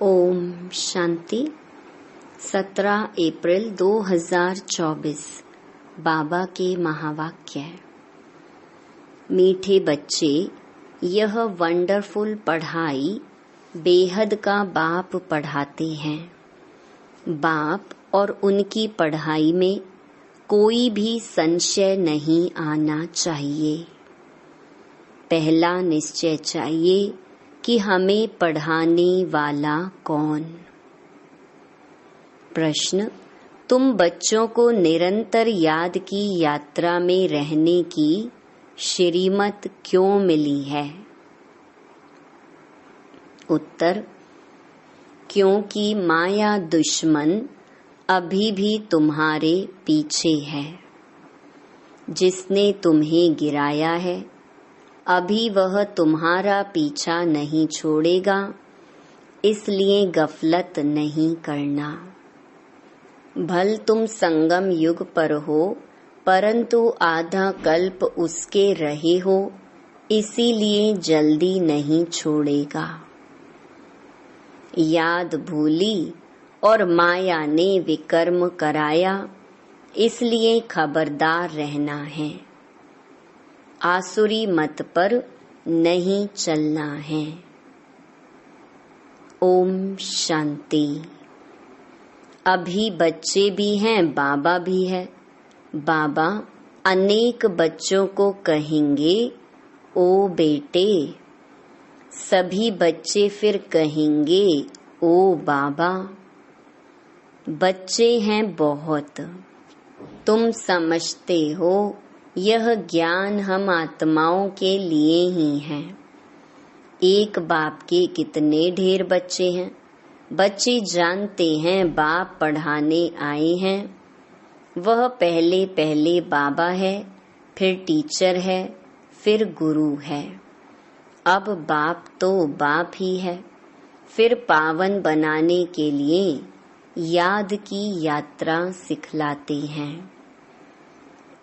ओम शांति। 17 अप्रैल 2024 बाबा के महावाक्य। मीठे बच्चे, यह वंडरफुल पढ़ाई बेहद का बाप पढ़ाते हैं। बाप और उनकी पढ़ाई में कोई भी संशय नहीं आना चाहिए। पहला निश्चय चाहिए कि हमें पढ़ाने वाला कौन। प्रश्न: तुम बच्चों को निरंतर याद की यात्रा में रहने की श्रीमत क्यों मिली है? उत्तर: क्योंकि माया दुश्मन अभी भी तुम्हारे पीछे है। जिसने तुम्हें गिराया है अभी वह तुम्हारा पीछा नहीं छोड़ेगा, इसलिए गफलत नहीं करना। भल तुम संगम युग पर हो, परंतु आधा कल्प उसके रहे हो, इसीलिए जल्दी नहीं छोड़ेगा। याद भूली और माया ने विकर्म कराया, इसलिए खबरदार रहना है। आसुरी मत पर नहीं चलना है। ओम शांति। अभी बच्चे भी हैं, बाबा भी है। बाबा अनेक बच्चों को कहेंगे, ओ बेटे। सभी बच्चे फिर कहेंगे, ओ बाबा। बच्चे हैं बहुत। तुम समझते हो यह ज्ञान हम आत्माओं के लिए ही है। एक बाप के कितने ढेर बच्चे हैं। बच्चे जानते हैं बाप पढ़ाने आए हैं। वह पहले पहले बाबा है, फिर टीचर है, फिर गुरु है। अब बाप तो बाप ही है। फिर पावन बनाने के लिए याद की यात्रा सिखलाते हैं।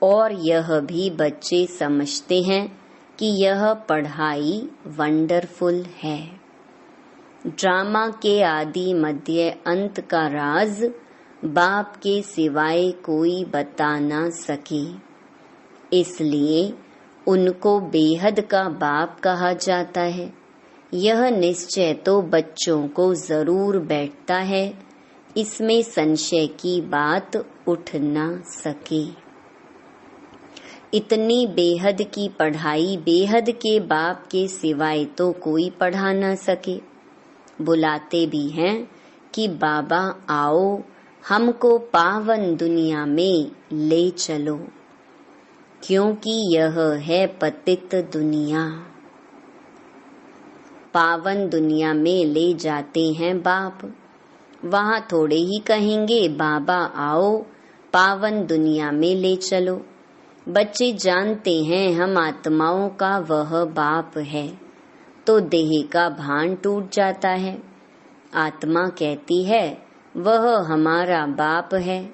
और यह भी बच्चे समझते हैं कि यह पढ़ाई वंडरफुल है। ड्रामा के आदि मध्य अंत का राज बाप के सिवाय कोई बता ना सके, इसलिए उनको बेहद का बाप कहा जाता है। यह निश्चय तो बच्चों को जरूर बैठता है, इसमें संशय की बात उठ ना सके। इतनी बेहद की पढ़ाई बेहद के बाप के सिवाय तो कोई पढ़ा ना सके। बुलाते भी हैं कि बाबा आओ, हमको पावन दुनिया में ले चलो, क्योंकि यह है पतित दुनिया। पावन दुनिया में ले जाते हैं बाप। वहाँ थोड़े ही कहेंगे बाबा आओ, पावन दुनिया में ले चलो। बच्चे जानते हैं हम आत्माओं का वह बाप है, तो देह का भान टूट जाता है। आत्मा कहती है वह हमारा बाप है।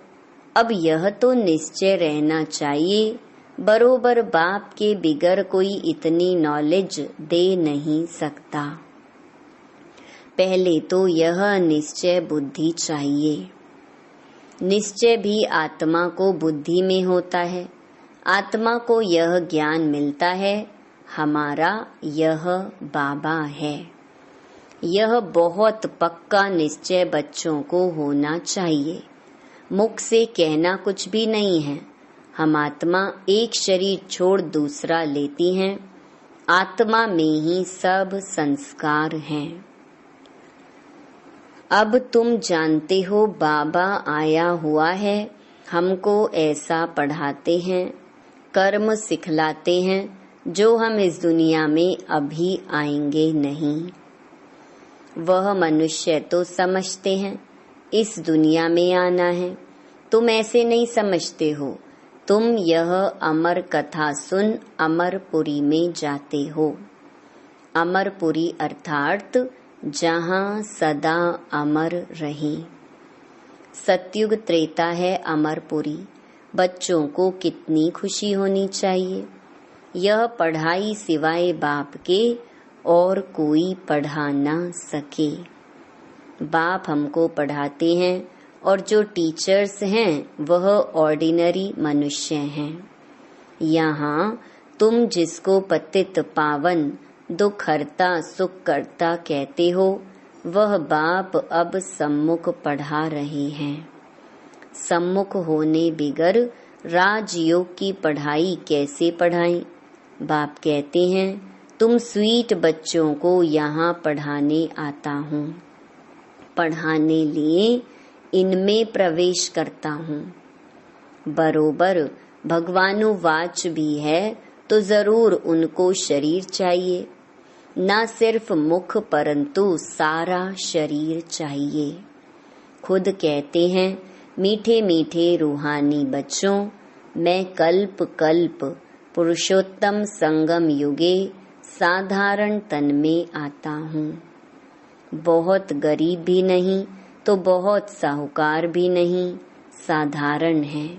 अब यह तो निश्चय रहना चाहिए, बरोबर बाप के बिगर कोई इतनी नॉलेज दे नहीं सकता। पहले तो यह निश्चय बुद्धि चाहिए। निश्चय भी आत्मा को बुद्धि में होता है। आत्मा को यह ज्ञान मिलता है, हमारा यह बाबा है। यह बहुत पक्का निश्चय बच्चों को होना चाहिए। मुख से कहना कुछ भी नहीं है। हम आत्मा एक शरीर छोड़ दूसरा लेती हैं। आत्मा में ही सब संस्कार हैं। अब तुम जानते हो बाबा आया हुआ है, हमको ऐसा पढ़ाते हैं, कर्म सिखलाते हैं जो हम इस दुनिया में अभी आएंगे नहीं। वह मनुष्य तो समझते हैं इस दुनिया में आना है। तुम ऐसे नहीं समझते हो। तुम यह अमर कथा सुन अमरपुरी में जाते हो। अमरपुरी अर्थात जहाँ सदा अमर रहे। सतयुग त्रेता है अमरपुरी। बच्चों को कितनी खुशी होनी चाहिए। यह पढ़ाई सिवाय बाप के और कोई पढ़ा ना सके। बाप हमको पढ़ाते हैं और जो टीचर्स हैं वह ऑर्डिनरी मनुष्य हैं। यहाँ तुम जिसको पतित पावन दुख हरता सुख करता कहते हो, वह बाप अब सम्मुख पढ़ा रहे हैं। सम्मुख होने बिगर राजयोग की पढ़ाई कैसे पढ़ाएं? बाप कहते हैं तुम स्वीट बच्चों को यहाँ पढ़ाने आता हूँ, पढ़ाने लिए इनमें प्रवेश करता हूँ। बरोबर भगवानुवाच भी है तो जरूर उनको शरीर चाहिए, न सिर्फ मुख परंतु सारा शरीर चाहिए। खुद कहते हैं मीठे मीठे रूहानी बच्चों, मैं कल्प कल्प पुरुषोत्तम संगम युगे साधारण तन में आता हूँ। बहुत गरीब भी नहीं तो बहुत साहूकार भी नहीं, साधारण है।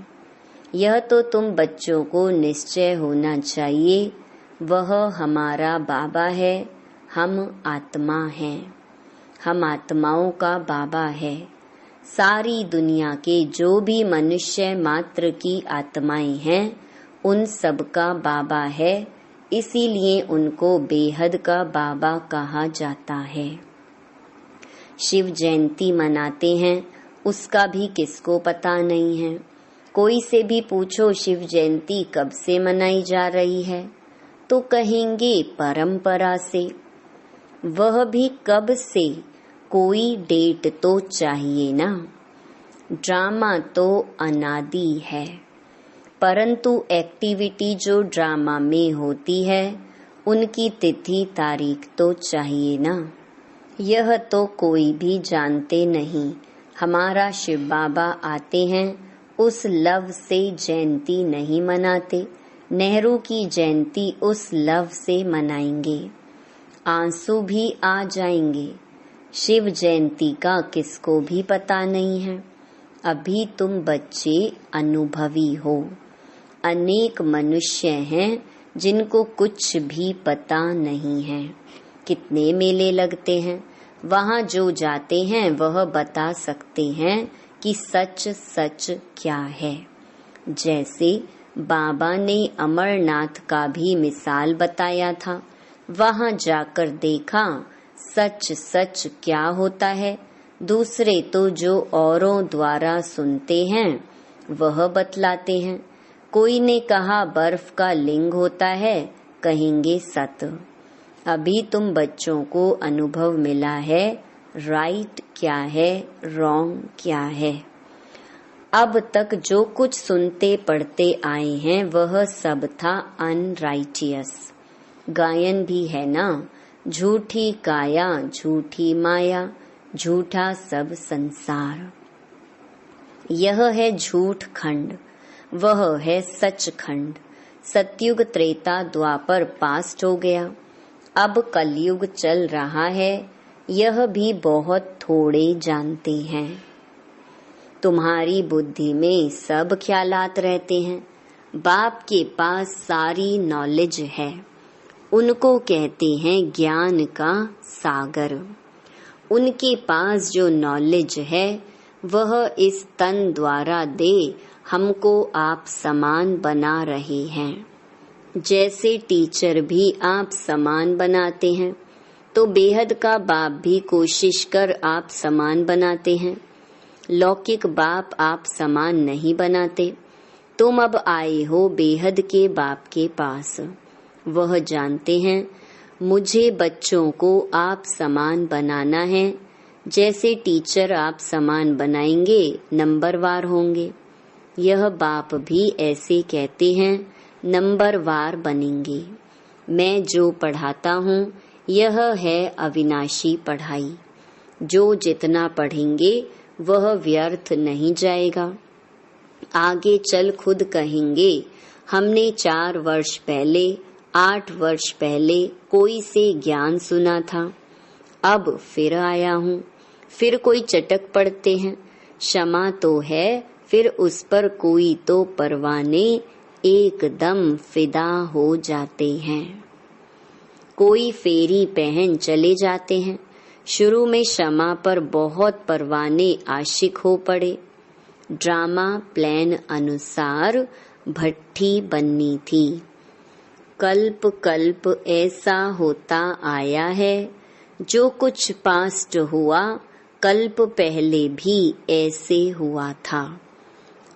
यह तो तुम बच्चों को निश्चय होना चाहिए, वह हमारा बाबा है, हम आत्मा हैं। हम आत्माओं का बाबा है। सारी दुनिया के जो भी मनुष्य मात्र की आत्माएं हैं उन सब का बाबा है, इसीलिए उनको बेहद का बाबा कहा जाता है। शिव जयंती मनाते हैं, उसका भी किसको पता नहीं है। कोई से भी पूछो शिव जयंती कब से मनाई जा रही है तो कहेंगे परंपरा से। वह भी कब से, कोई डेट तो चाहिए ना। ड्रामा तो अनादि है, परंतु एक्टिविटी जो ड्रामा में होती है उनकी तिथि तारीख तो चाहिए ना। यह तो कोई भी जानते नहीं। हमारा शिव बाबा आते हैं, उस लव से जयंती नहीं मनाते। नेहरू की जयंती उस लव से मनाएंगे, आंसू भी आ जाएंगे। शिव जयंती का किसको भी पता नहीं है। अभी तुम बच्चे अनुभवी हो। अनेक मनुष्य हैं जिनको कुछ भी पता नहीं है। कितने मेले लगते हैं, वहाँ जो जाते हैं वह बता सकते हैं कि सच सच क्या है। जैसे बाबा ने अमरनाथ का भी मिसाल बताया था, वहाँ जाकर देखा सच सच क्या होता है। दूसरे तो जो औरों द्वारा सुनते हैं वह बतलाते हैं। कोई ने कहा बर्फ का लिंग होता है, कहेंगे सत। अभी तुम बच्चों को अनुभव मिला है राइट क्या है, रॉन्ग क्या है। अब तक जो कुछ सुनते पढ़ते आए हैं वह सब था अनराइटियस। गायन भी है ना, झूठी काया झूठी माया, झूठा सब संसार। यह है झूठ खंड, वह है सच खंड। सतयुग त्रेता द्वापर पास्ट हो गया, अब कलयुग चल रहा है। यह भी बहुत थोड़े जानते हैं। तुम्हारी बुद्धि में सब ख्यालात रहते हैं। बाप के पास सारी नॉलेज है, उनको कहते हैं ज्ञान का सागर। उनके पास जो नॉलेज है वह इस तन द्वारा दे हमको आप समान बना रहे हैं। जैसे टीचर भी आप समान बनाते हैं तो बेहद का बाप भी कोशिश कर आप समान बनाते हैं। लौकिक बाप आप समान नहीं बनाते। तुम अब आए हो बेहद के बाप के पास। वह जानते हैं मुझे बच्चों को आप समान बनाना है। जैसे टीचर आप समान बनाएंगे नंबरवार होंगे, यह बाप भी ऐसे कहते हैं नंबरवार बनेंगे। मैं जो पढ़ाता हूँ यह है अविनाशी पढ़ाई। जो जितना पढ़ेंगे वह व्यर्थ नहीं जाएगा। आगे चल खुद कहेंगे हमने 4 वर्ष पहले 8 वर्ष पहले कोई से ज्ञान सुना था, अब फिर आया हूँ। फिर कोई चटक पड़ते हैं, क्षमा तो है, फिर उस पर कोई तो परवाने एकदम फिदा हो जाते हैं। कोई फेरी पहन चले जाते हैं, शुरू में क्षमा पर बहुत परवाने आशिक हो पड़े। ड्रामा प्लान अनुसार भट्ठी बननी थी। कल्प कल्प ऐसा होता आया है, जो कुछ पास्ट हुआ कल्प पहले भी ऐसे हुआ था,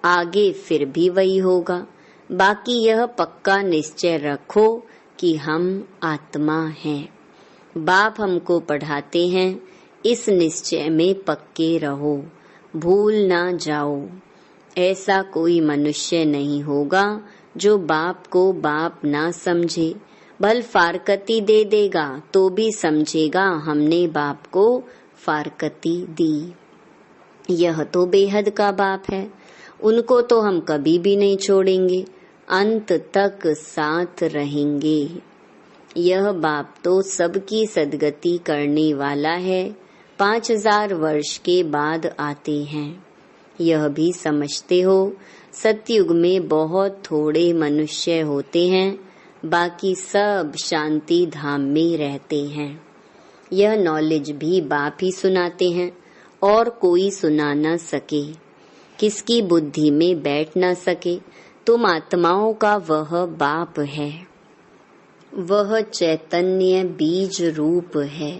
आगे फिर भी वही होगा। बाकी यह पक्का निश्चय रखो कि हम आत्मा हैं। बाप हमको पढ़ाते हैं, इस निश्चय में पक्के रहो, भूल ना जाओ। ऐसा कोई मनुष्य नहीं होगा जो बाप को बाप ना समझे। भल फारकती दे देगा तो भी समझेगा हमने बाप को फारकती दी। यह तो बेहद का बाप है, उनको तो हम कभी भी नहीं छोड़ेंगे, अंत तक साथ रहेंगे। यह बाप तो सबकी सदगति करने वाला है, 5000 वर्ष के बाद आते हैं। यह भी समझते हो, सतयुग में बहुत थोड़े मनुष्य होते हैं, बाकी सब शांति धाम में रहते हैं। यह नॉलेज भी बाप ही सुनाते हैं और कोई सुना न सके, किसकी बुद्धि में बैठ न सके। तुम आत्माओं का वह बाप है, वह चैतन्य बीज रूप है।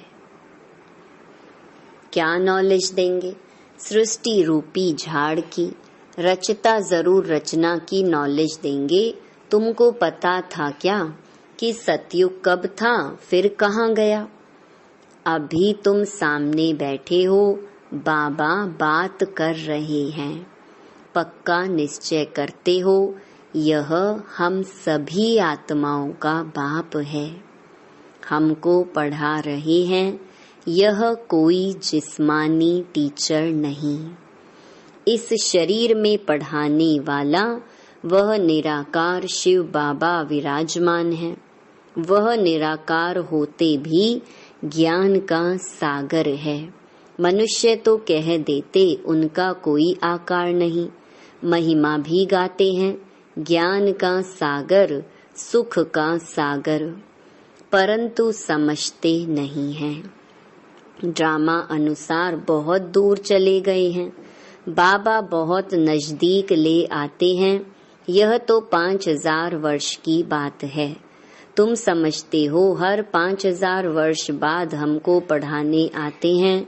क्या नॉलेज देंगे? सृष्टि रूपी झाड़ की, रचता जरूर रचना की नॉलेज देंगे। तुमको पता था क्या कि सतयुग कब था फिर कहाँ गया? अभी तुम सामने बैठे हो, बाबा बात कर रहे हैं। पक्का निश्चय करते हो, यह हम सभी आत्माओं का बाप है। हमको पढ़ा रहे हैं, यह कोई जिस्मानी टीचर नहीं। इस शरीर में पढ़ाने वाला वह निराकार शिव बाबा विराजमान है। वह निराकार होते भी ज्ञान का सागर है। मनुष्य तो कह देते उनका कोई आकार नहीं, महिमा भी गाते हैं ज्ञान का सागर, सुख का सागर, परंतु समझते नहीं हैं। ड्रामा अनुसार बहुत दूर चले गए हैं, बाबा बहुत नजदीक ले आते हैं। यह तो 5000 वर्ष की बात है। तुम समझते हो हर 5000 वर्ष बाद हमको पढ़ाने आते हैं।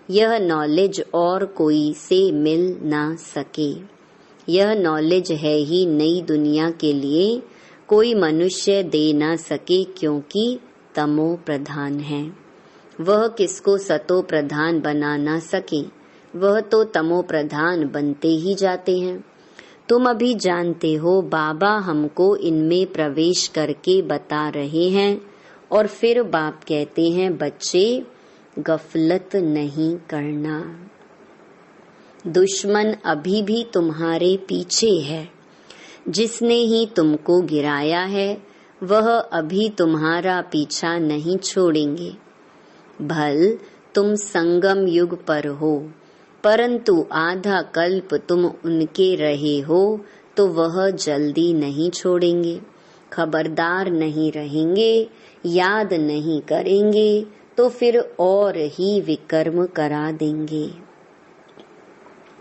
यह नॉलेज और कोई से मिल ना सके। यह नॉलेज है ही नई दुनिया के लिए, कोई मनुष्य दे ना सके, क्योंकि तमो प्रधान है। वह किसको सतो प्रधान बना ना सके, वह तो तमो प्रधान बनते ही जाते हैं। तुम अभी जानते हो बाबा हमको इनमें प्रवेश करके बता रहे हैं, और फिर बाप कहते हैं बच्चे गफलत नहीं करना। दुश्मन अभी भी तुम्हारे पीछे है। जिसने ही तुमको गिराया है वह अभी तुम्हारा पीछा नहीं छोड़ेंगे। भल तुम संगम युग पर हो, परंतु आधा कल्प तुम उनके रहे हो तो वह जल्दी नहीं छोड़ेंगे। खबरदार नहीं रहेंगे, याद नहीं करेंगे तो फिर और ही विकर्म करा देंगे।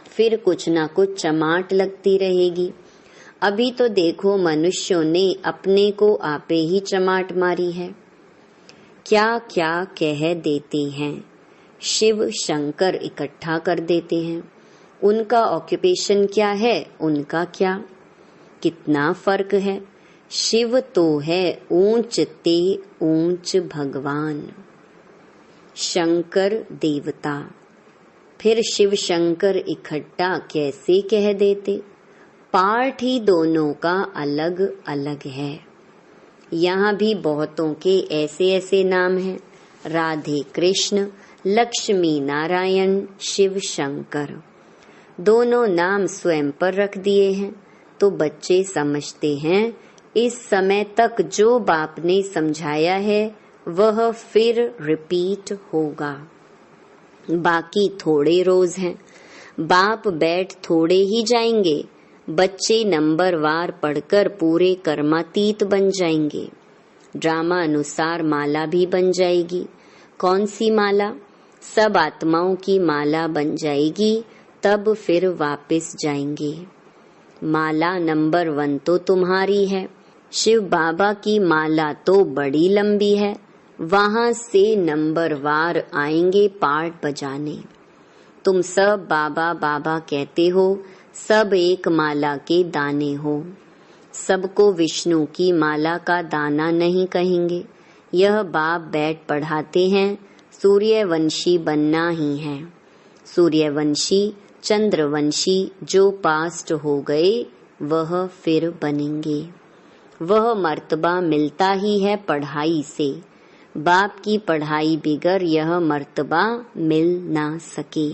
फिर कुछ ना कुछ चमाट लगती रहेगी। अभी तो देखो मनुष्यों ने अपने को आपे ही चमाट मारी है। क्या क्या कह देते हैं, शिव शंकर इकट्ठा कर देते हैं। उनका ऑक्यूपेशन क्या है, उनका क्या, कितना फर्क है। शिव तो है ऊंच ते ऊंच भगवान, शंकर देवता। फिर शिव शंकर इकट्ठा कैसे कह देते? पार्ट ही दोनों का अलग अलग है। यहाँ भी बहुतों के ऐसे ऐसे नाम हैं, राधे कृष्ण, लक्ष्मी नारायण, शिव शंकर। दोनों नाम स्वयं पर रख दिए हैं। तो बच्चे समझते हैं इस समय तक जो बाप ने समझाया है वह फिर रिपीट होगा। बाकी थोड़े रोज हैं, बाप बैठ थोड़े ही जाएंगे। बच्चे नंबरवार पढ़कर पूरे कर्मातीत बन जाएंगे। ड्रामा अनुसार माला भी बन जाएगी। कौन सी माला? सब आत्माओं की माला बन जाएगी, तब फिर वापस जाएंगे। माला नंबर 1 तो तुम्हारी है। शिव बाबा की माला तो बड़ी लंबी है, वहां से नंबर वार आएंगे पार्ट बजाने। तुम सब बाबा बाबा कहते हो, सब एक माला के दाने हो। सबको विष्णु की माला का दाना नहीं कहेंगे। यह बाप बैठ पढ़ाते हैं, सूर्यवंशी बनना ही है। सूर्यवंशी, चंद्रवंशी जो पास्ट हो गए वह फिर बनेंगे। वह मर्तबा मिलता ही है पढ़ाई से। बाप की पढ़ाई बिगर यह मर्तबा मिल ना सके।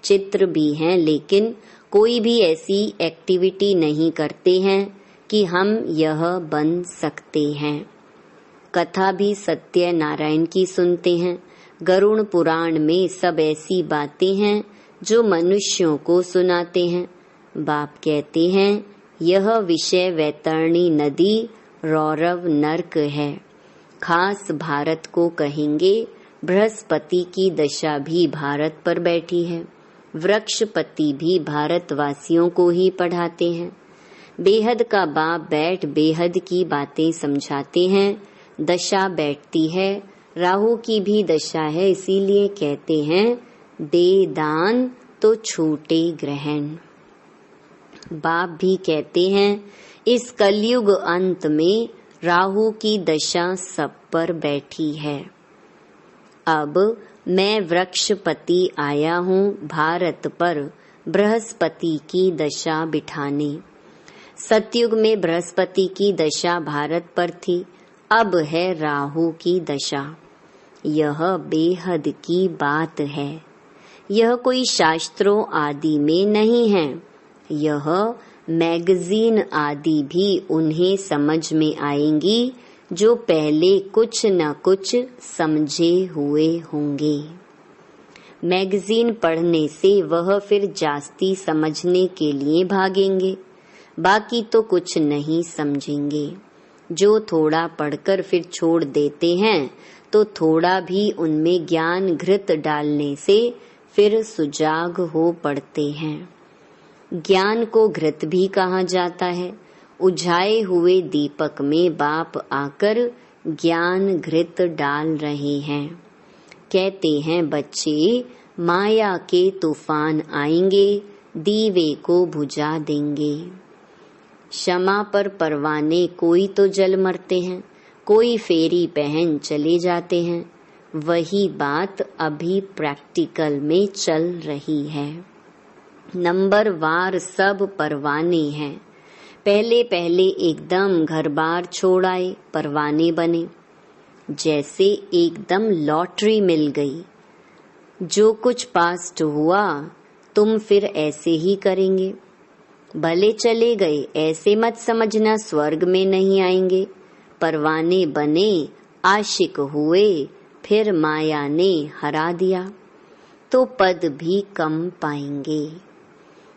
चित्र भी हैं, लेकिन कोई भी ऐसी एक्टिविटी नहीं करते हैं कि हम यह बन सकते हैं। कथा भी सत्य नारायण की सुनते हैं। गरुड़ पुराण में सब ऐसी बातें हैं जो मनुष्यों को सुनाते हैं। बाप कहते हैं, यह विषय वैतरणी नदी रौरव नर्क है। खास भारत को कहेंगे, बृहस्पति की दशा भी भारत पर बैठी है। वृक्षपति भी भारतवासियों को ही पढ़ाते हैं। बेहद का बाप बैठ बेहद की बातें समझाते हैं। दशा बैठती है, राहु की भी दशा है, इसीलिए कहते हैं दे दान तो छूटे ग्रहण। बाप भी कहते हैं, इस कलयुग अंत में राहु की दशा सब पर बैठी है। अब मैं वृक्षपति आया हूँ भारत पर बृहस्पति की दशा बिठाने। सतयुग में बृहस्पति की दशा भारत पर थी, अब है राहु की दशा। यह बेहद की बात है। यह कोई शास्त्रों आदि में नहीं है। यह मैगजीन आदि भी उन्हें समझ में आएंगी जो पहले कुछ न कुछ समझे हुए होंगे। मैगजीन पढ़ने से वह फिर जास्ती समझने के लिए भागेंगे, बाकी तो कुछ नहीं समझेंगे। जो थोड़ा पढ़कर फिर छोड़ देते हैं, तो थोड़ा भी उनमें ज्ञान घृत डालने से फिर सुजाग हो पड़ते हैं। ज्ञान को घृत भी कहा जाता है। उझाए हुए दीपक में बाप आकर ज्ञान घृत डाल रहे हैं। कहते हैं, बच्चे माया के तूफान आएंगे, दीवे को बुझा देंगे। क्षमा पर परवाने कोई तो जल मरते हैं, कोई फेरी पहन चले जाते हैं। वही बात अभी प्रैक्टिकल में चल रही है। नंबर वार सब परवाने हैं। पहले पहले एकदम घर बार छोड़ आए, परवाने बने। जैसे एकदम लॉटरी मिल गई। जो कुछ पास्ट हुआ तुम फिर ऐसे ही करेंगे। भले चले गए, ऐसे मत समझना स्वर्ग में नहीं आएंगे। परवाने बने, आशिक हुए, फिर माया ने हरा दिया, तो पद भी कम पाएंगे।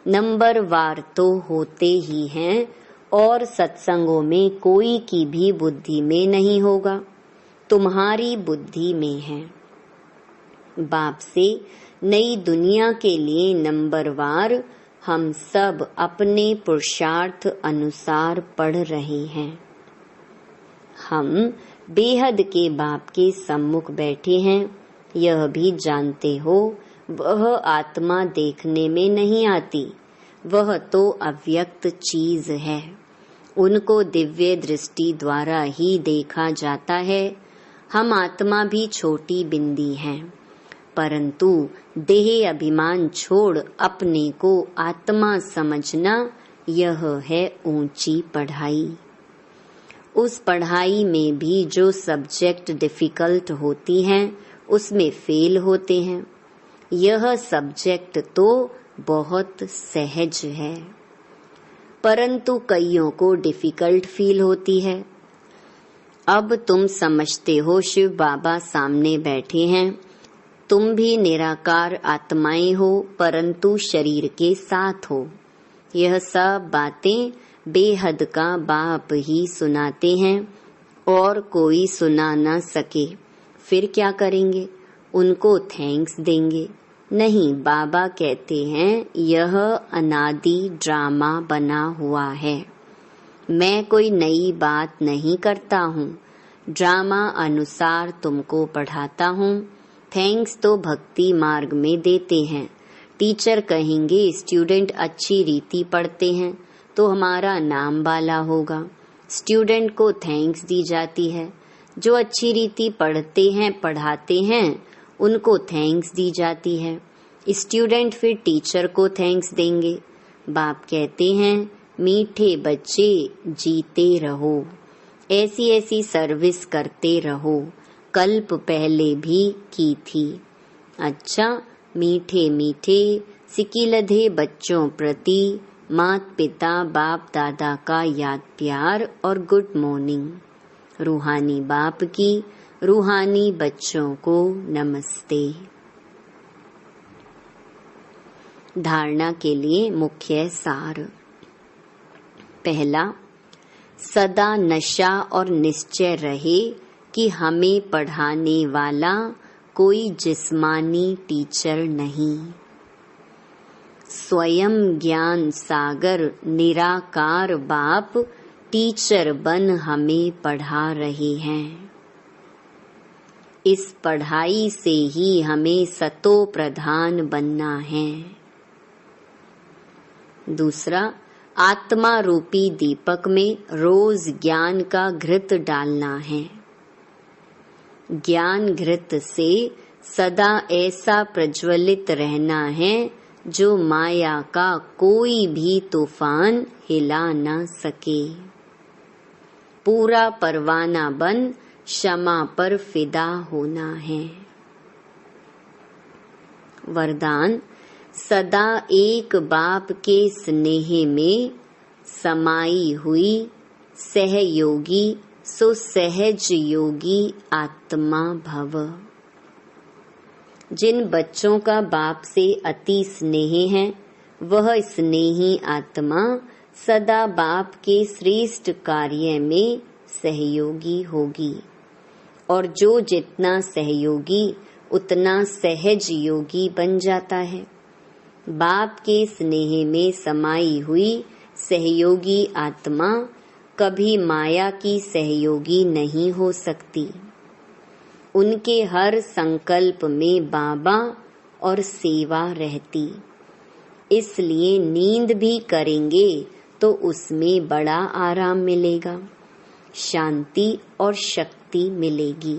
नंबर वार तो होते ही हैं, और सत्संगों में कोई की भी बुद्धि में नहीं होगा, तुम्हारी बुद्धि में है। बाप से नई दुनिया के लिए नंबर वार हम सब अपने पुरुषार्थ अनुसार पढ़ रहे हैं। हम बेहद के बाप के सम्मुख बैठे हैं। यह भी जानते हो, वह आत्मा देखने में नहीं आती, वह तो अव्यक्त चीज है। उनको दिव्य दृष्टि द्वारा ही देखा जाता है। हम आत्मा भी छोटी बिंदी हैं, परंतु देह अभिमान छोड़ अपने को आत्मा समझना, यह है ऊंची पढ़ाई। उस पढ़ाई में भी जो सब्जेक्ट डिफिकल्ट होती हैं, उसमें फेल होते हैं। यह सब्जेक्ट तो बहुत सहज है, परंतु कईयों को डिफिकल्ट फील होती है। अब तुम समझते हो शिव बाबा सामने बैठे हैं। तुम भी निराकार आत्माएं हो, परंतु शरीर के साथ हो। यह सब बातें बेहद का बाप ही सुनाते हैं, और कोई सुना न सके फिर क्या करेंगे। उनको थैंक्स देंगे। नहीं, बाबा कहते हैं यह अनादि ड्रामा बना हुआ है। मैं कोई नई बात नहीं करता हूँ, ड्रामा अनुसार तुमको पढ़ाता हूँ। थैंक्स तो भक्ति मार्ग में देते हैं। टीचर कहेंगे स्टूडेंट अच्छी रीति पढ़ते हैं तो हमारा नाम वाला होगा। स्टूडेंट को थैंक्स दी जाती है। जो अच्छी रीति पढ़ते हैं पढ़ाते हैं उनको थैंक्स दी जाती है। स्टूडेंट फिर टीचर को थैंक्स देंगे। बाप कहते हैं मीठे बच्चे जीते रहो, ऐसी ऐसी सर्विस करते रहो, कल्प पहले भी की थी। अच्छा, मीठे मीठे सिकिलधे बच्चों प्रति माता पिता बाप दादा का याद प्यार और गुड मॉर्निंग। रूहानी बाप की रूहानी बच्चों को नमस्ते। धारणा के लिए मुख्य सार। पहला, सदा नशा और निश्चय रहे कि हमें पढ़ाने वाला कोई जिस्मानी टीचर नहीं। स्वयं ज्ञान सागर निराकार बाप टीचर बन हमें पढ़ा रहे हैं। इस पढ़ाई से ही हमें सतो प्रधान बनना है। दूसरा, आत्मा रूपी दीपक में रोज ज्ञान का घृत डालना है। ज्ञान घृत से सदा ऐसा प्रज्वलित रहना है जो माया का कोई भी तूफान हिला न सके। पूरा परवाना बन क्षमा पर फिदा होना है। वरदान, सदा एक बाप के स्नेह में समाई हुई सहयोगी सो सहज योगी आत्मा भव। जिन बच्चों का बाप से अति स्नेह है वह स्नेही आत्मा सदा बाप के श्रेष्ठ कार्य में सहयोगी होगी, और जो जितना सहयोगी उतना सहज योगी बन जाता है। बाप के स्नेह में समाई हुई सहयोगी आत्मा कभी माया की सहयोगी नहीं हो सकती। उनके हर संकल्प में बाबा और सेवा रहती। इसलिए नींद भी करेंगे तो उसमें बड़ा आराम मिलेगा, शांति और शक्ति मिलेगी।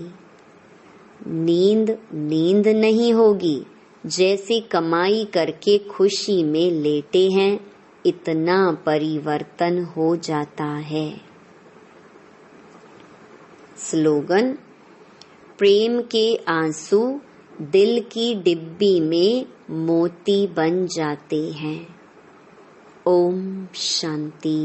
नींद नहीं होगी। जैसे कमाई करके खुशी में लेटे हैं इतना परिवर्तन हो जाता है। स्लोगन, प्रेम के आंसू दिल की डिब्बी में मोती बन जाते हैं। ओम शांति।